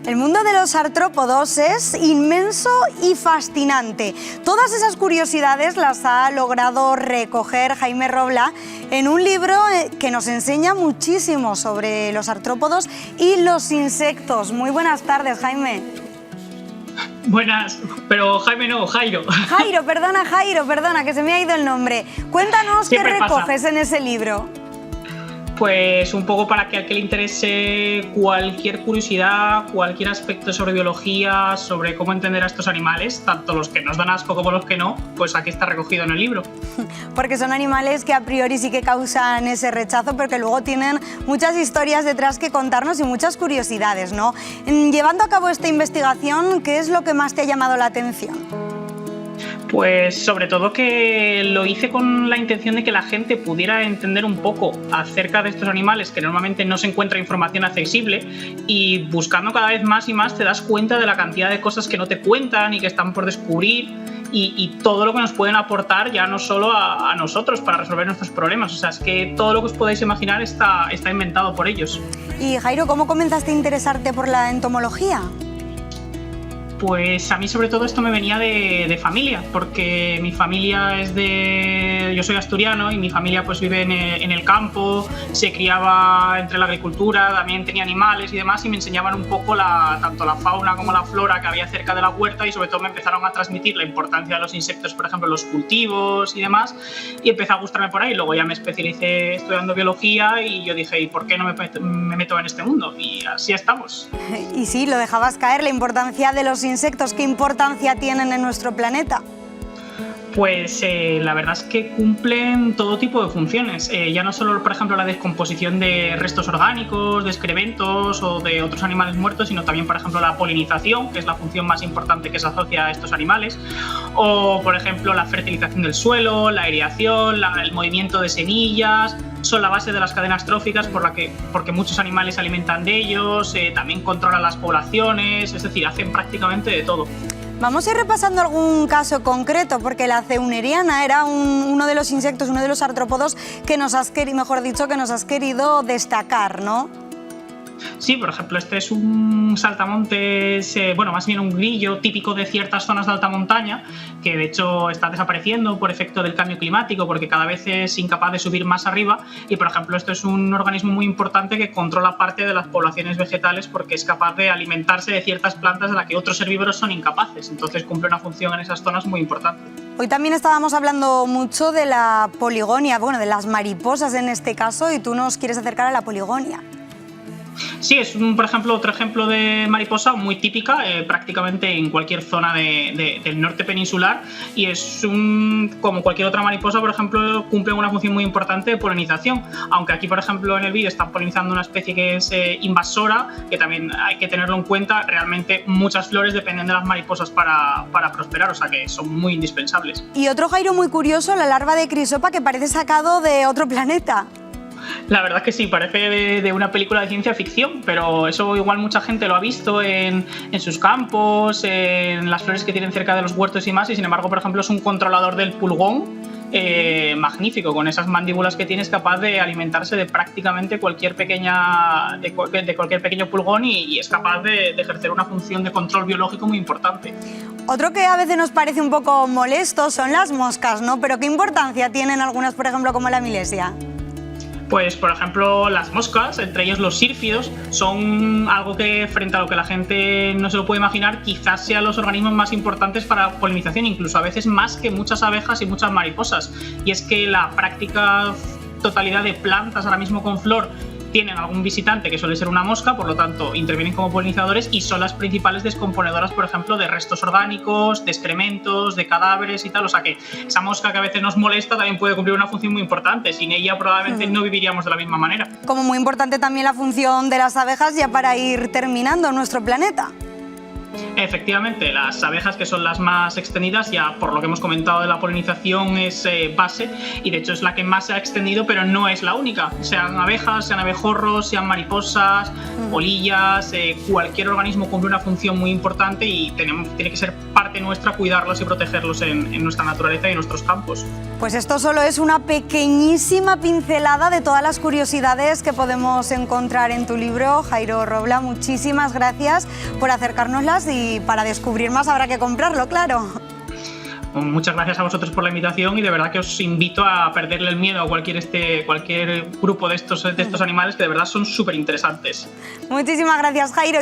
El mundo de los artrópodos es inmenso y fascinante. Todas esas curiosidades las ha logrado recoger Jaime Robla en un libro que nos enseña muchísimo sobre los artrópodos y los insectos. Muy buenas tardes, Jaime. Buenas, pero Jaime no, Jairo. Jairo, perdona, que se me ha ido el nombre. Cuéntanos qué recoges en ese libro. Pues un poco para que al que le interese cualquier curiosidad, cualquier aspecto sobre biología, sobre cómo entender a estos animales, tanto los que nos dan asco como los que no, pues aquí está recogido en el libro. Porque son animales que a priori sí que causan ese rechazo, pero que luego tienen muchas historias detrás que contarnos y muchas curiosidades, ¿no? Llevando a cabo esta investigación, ¿qué es lo que más te ha llamado la atención? Pues sobre todo que lo hice con la intención de que la gente pudiera entender un poco acerca de estos animales que normalmente no se encuentra información accesible, y buscando cada vez más y más te das cuenta de la cantidad de cosas que no te cuentan y que están por descubrir y todo lo que nos pueden aportar ya no solo a nosotros para resolver nuestros problemas. O sea, es que todo lo que os podáis imaginar está inventado por ellos. Y Jairo, ¿cómo comenzaste a interesarte por la entomología? Pues a mí sobre todo esto me venía de familia, porque mi familia es de... Yo soy asturiano y mi familia pues vive en el campo, se criaba entre la agricultura, también tenía animales y demás, y me enseñaban un poco tanto la fauna como la flora que había cerca de la huerta, y sobre todo me empezaron a transmitir la importancia de los insectos, por ejemplo, los cultivos y demás, y empecé a gustarme por ahí. Luego ya me especialicé estudiando biología y yo dije, ¿y por qué no me meto en este mundo? Y así estamos. Y sí, lo dejabas caer, la importancia de los insectos, ¿qué importancia tienen en nuestro planeta? Pues la verdad es que cumplen todo tipo de funciones, ya no solo, por ejemplo, la descomposición de restos orgánicos, de excrementos o de otros animales muertos, sino también, por ejemplo, la polinización, que es la función más importante que se asocia a estos animales, o, por ejemplo, la fertilización del suelo, la aireación, el movimiento de semillas. Son la base de las cadenas tróficas porque muchos animales se alimentan de ellos, también controlan las poblaciones, es decir, hacen prácticamente de todo. Vamos a ir repasando algún caso concreto, porque la ceuneriana era uno de los insectos, uno de los artrópodos que nos has querido destacar, ¿no? Sí, por ejemplo, este es un saltamontes, bueno, más bien un grillo típico de ciertas zonas de alta montaña, que de hecho está desapareciendo por efecto del cambio climático, porque cada vez es incapaz de subir más arriba. Y, por ejemplo, esto es un organismo muy importante que controla parte de las poblaciones vegetales, porque es capaz de alimentarse de ciertas plantas de las que otros herbívoros son incapaces. Entonces cumple una función en esas zonas muy importante. Hoy también estábamos hablando mucho de la poligonia, bueno, de las mariposas en este caso, y tú nos quieres acercar a la poligonia. Sí, es por ejemplo otro ejemplo de mariposa muy típica prácticamente en cualquier zona del norte peninsular, y es como cualquier otra mariposa, por ejemplo, cumple una función muy importante de polinización, aunque aquí, por ejemplo, en el vídeo están polinizando una especie que es invasora, que también hay que tenerlo en cuenta. Realmente muchas flores dependen de las mariposas para prosperar, o sea que son muy indispensables. Y otro, Jairo, muy curioso, la larva de crisopa, que parece sacado de otro planeta. La verdad que sí, parece de una película de ciencia ficción, pero eso igual mucha gente lo ha visto en sus campos, en las flores que tienen cerca de los huertos y más, y sin embargo, por ejemplo, es un controlador del pulgón magnífico, con esas mandíbulas que tiene, es capaz de alimentarse de prácticamente cualquier pequeño pulgón, y es capaz de ejercer una función de control biológico muy importante. Otro que a veces nos parece un poco molesto son las moscas, ¿no? Pero ¿qué importancia tienen algunas, por ejemplo, como la milesia? Pues, por ejemplo, las moscas, entre ellos los sírfidos, son algo que, frente a lo que la gente no se lo puede imaginar, quizás sean los organismos más importantes para la polinización, incluso a veces más que muchas abejas y muchas mariposas. Y es que la práctica totalidad de plantas ahora mismo con flor tienen algún visitante que suele ser una mosca, por lo tanto intervienen como polinizadores y son las principales descomponedoras, por ejemplo, de restos orgánicos, de excrementos, de cadáveres y tal. O sea que esa mosca que a veces nos molesta también puede cumplir una función muy importante. Sin ella probablemente no viviríamos de la misma manera. Como muy importante también la función de las abejas, ya para ir terminando nuestro planeta. Efectivamente, las abejas, que son las más extendidas, ya por lo que hemos comentado de la polinización, es base, y de hecho es la que más se ha extendido, pero no es la única. Sean abejas, sean abejorros, sean mariposas, polillas, cualquier organismo cumple una función muy importante y tiene que ser parte nuestra cuidarlos y protegerlos en nuestra naturaleza y en nuestros campos. Pues esto solo es una pequeñísima pincelada de todas las curiosidades que podemos encontrar en tu libro, Jairo Robla. Muchísimas gracias por acercárnoslas, y para descubrir más habrá que comprarlo, claro. Muchas gracias a vosotros por la invitación, y de verdad que os invito a perderle el miedo a cualquier grupo de estos animales, que de verdad son súper interesantes. Muchísimas gracias, Jairo.